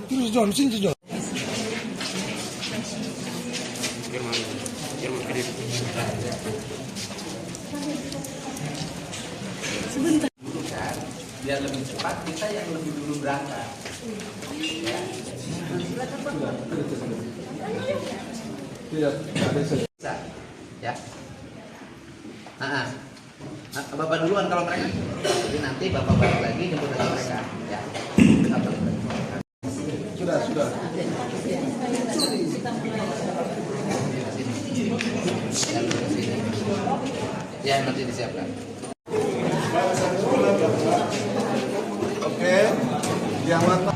Sini John, sini John. Sebentar. Biar lebih cepat kita yang lebih dulu berangkat. Ya. Bisa. Ya. Bapak duluan kalau mereka. Jadi nanti Bapak balik lagi jemput lagi mereka. Ya. Sudah. Ya, nanti disiapkan. Oke. Yang mana?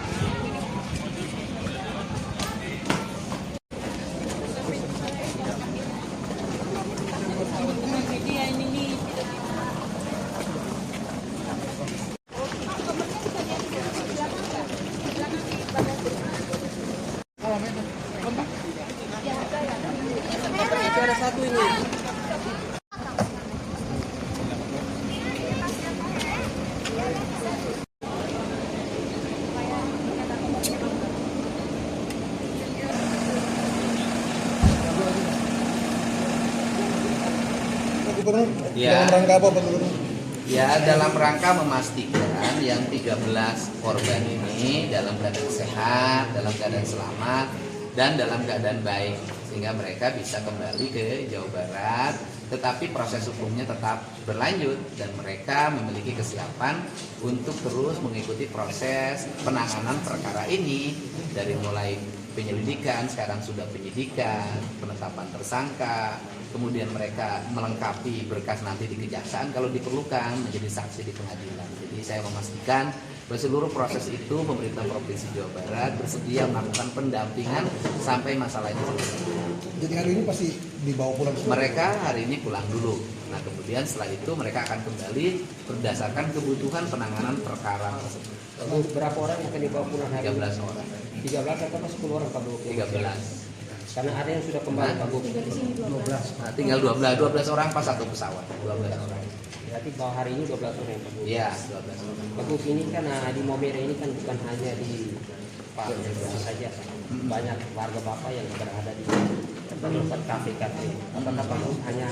Ada satu ini. Gubernur, Ya. dalam rangka apa Pak Gubernur? Ya, dalam rangka memastikan yang 13 korban ini dalam keadaan sehat, dalam keadaan selamat, dan dalam keadaan baik, sehingga mereka bisa kembali ke Jawa Barat, tetapi proses hukumnya tetap berlanjut dan mereka memiliki kesiapan untuk terus mengikuti proses penanganan perkara ini dari mulai penyelidikan, sekarang sudah penyidikan, penetapan tersangka, kemudian mereka melengkapi berkas nanti di kejaksaan kalau diperlukan menjadi saksi di pengadilan. Jadi saya memastikan bahwa seluruh proses itu pemerintah Provinsi Jawa Barat bersedia melakukan pendampingan sampai masalah ini selesai. Jadi hari ini pasti dibawa pulang semua? Mereka hari ini pulang dulu. Nah kemudian setelah itu mereka akan kembali berdasarkan kebutuhan penanganan perkara tersebut. Berapa orang yang akan dibawa pulang hari 13 ini? orang. 13 atau 10 orang Pak Bu? 13. Karena ada yang sudah kembali Pak Bu. 12. Nah, tinggal 12 orang pas satu pesawat. 12 orang. Berarti bahwa hari ini 12 orang Pak Bu. Iya, 12 orang. Pak Bu, ini kan di Maumere ini kan bukan hanya di Pak saja. Banyak warga Bapak yang berada di tempat kafe-kafe. Apakah Pak Bu hanya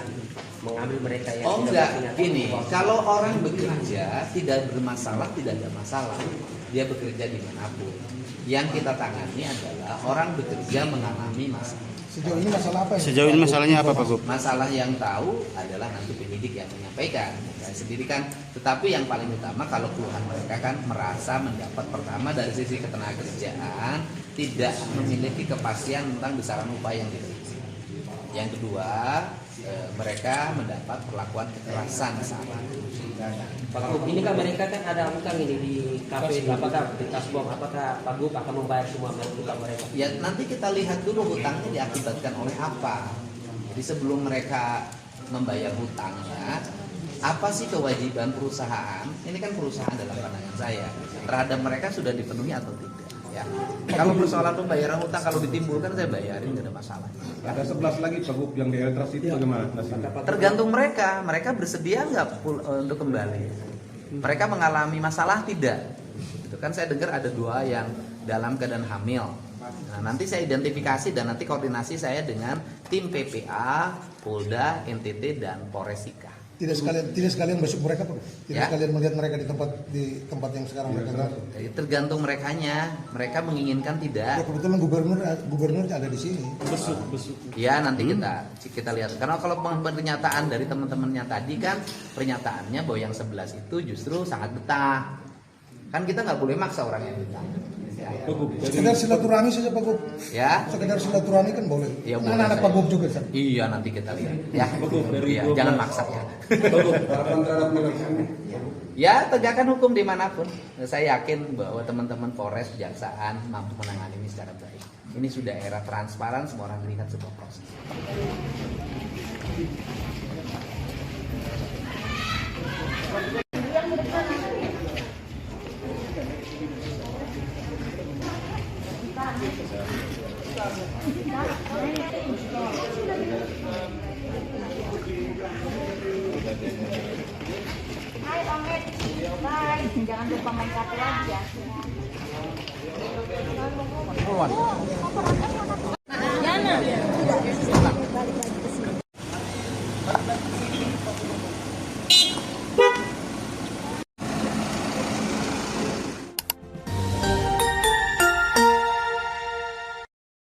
mengambil mereka yang Oh tidak enggak, punya gini, tempat? kalau orang bekerja tidak bermasalah, tidak ada masalah. Dia bekerja dimanapun. Yang kita tangani adalah orang bekerja mengalami masalah. Sejauh ini masalah apa? Sejauh ini masalahnya apa Pak Gub? Masalah yang tahu adalah nanti penyidik yang menyampaikan. Saya sendiri kan, tetapi yang paling utama kalau keluhan mereka kan merasa mendapat pertama dari sisi ketenagakerjaan tidak memiliki kepastian tentang besaran upah yang diterima. Yang kedua, mereka mendapat perlakuan kekerasan saat itu. Pak Gub, ini kan mereka kan ada utang ini di kafe, apakah di Kasbong, apakah Pak Gub akan membayar semua utang mereka? Ya nanti kita lihat dulu hutangnya diakibatkan oleh apa. Jadi sebelum mereka membayar hutangnya, apa sih kewajiban perusahaan? Ini kan perusahaan dalam pandangan saya terhadap mereka sudah dipenuhi atau tidak? Ya. Kalau persoalan pembayaran hutang kalau ditimbulkan saya bayarin, tidak ada masalah. Ada 11 lagi Pak Gub yang di Eltras itu bagaimana nasibnya? Tergantung mereka bersedia nggak untuk kembali. Mereka mengalami masalah tidak? Itu kan saya dengar ada 2 yang dalam keadaan hamil. Nah, nanti saya identifikasi dan nanti koordinasi saya dengan tim PPA, Polda, NTT dan Polresika. Tidak sekalian besok mereka Pak? Tidak Ya. sekalian melihat mereka di tempat yang sekarang mereka berada? Jadi tergantung merekanya. Mereka menginginkan Ya, tidak. kebetulan gubernur ada di sini. Ya nanti kita lihat. Karena kalau pernyataan dari teman-temannya tadi kan pernyataannya bahwa yang 11 itu justru sangat betah. Kan kita nggak boleh maksa orang yang betah. Ya. Sekedar silaturahmi saja Pak Gub. Ya. Sekedar silaturahmi kan boleh. Ya, boleh Anak-anak saja. Pak Gub juga San. Iya nanti kita lihat. Ya. Iya, jangan maksa ya. Harapan terhadap mereka. Ya tegakkan hukum dimanapun. Saya yakin bahwa teman-teman Polres, Kejaksaan mampu menangani ini secara baik. Ini sudah era transparan, semua orang melihat sebuah proses. Bye. Jangan lupa main kartu lagi ya.